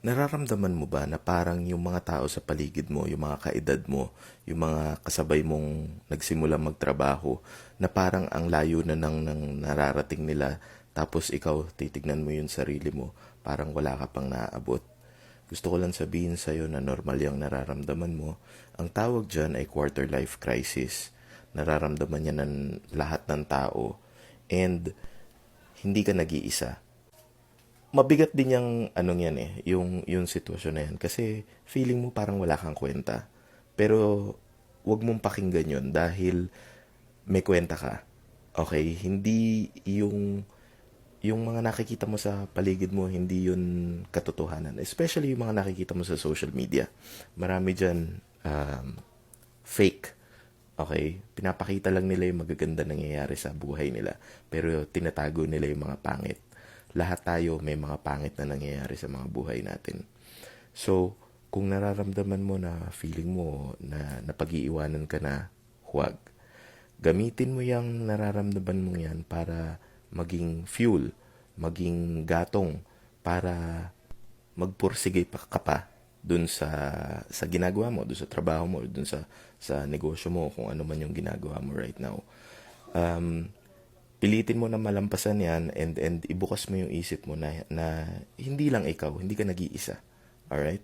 Nararamdaman mo ba na parang yung mga tao sa paligid mo, yung mga kaedad mo, yung mga kasabay mong nagsimula magtrabaho, na parang ang layo na ng nararating nila, tapos ikaw titignan mo yung sarili mo, parang wala ka pang naaabot? Gusto ko lang sabihin sa'yo na normal yung nararamdaman mo. Ang tawag dyan ay quarter life crisis. Nararamdaman niya ng lahat ng tao. And hindi ka nag-iisa. Mabigat din yung anong yan eh, yung sitwasyon na yan. Kasi feeling mo parang wala kang kwenta. Pero wag mong pakinggan yun dahil may kwenta ka. Okay? Hindi yung mga nakikita mo sa paligid mo, hindi yun katotohanan. Especially yung mga nakikita mo sa social media. Marami dyan fake. Okay? Pinapakita lang nila yung magaganda nangyayari sa buhay nila. Pero tinatago nila yung mga pangit. Lahat tayo may mga pangit na nangyayari sa mga buhay natin. So, kung nararamdaman mo na feeling mo na napag-iiwanan ka na, huwag. Gamitin mo yung nararamdaman mo yan para maging fuel, maging gatong, para magpursige pa ka pa dun sa ginagawa mo, dun sa trabaho mo, dun sa negosyo mo, kung ano man yung ginagawa mo right now. Um, Pilitin mo na malampasan yan, and ibukas mo yung isip mo na hindi lang ikaw, hindi ka nag-iisa. Alright?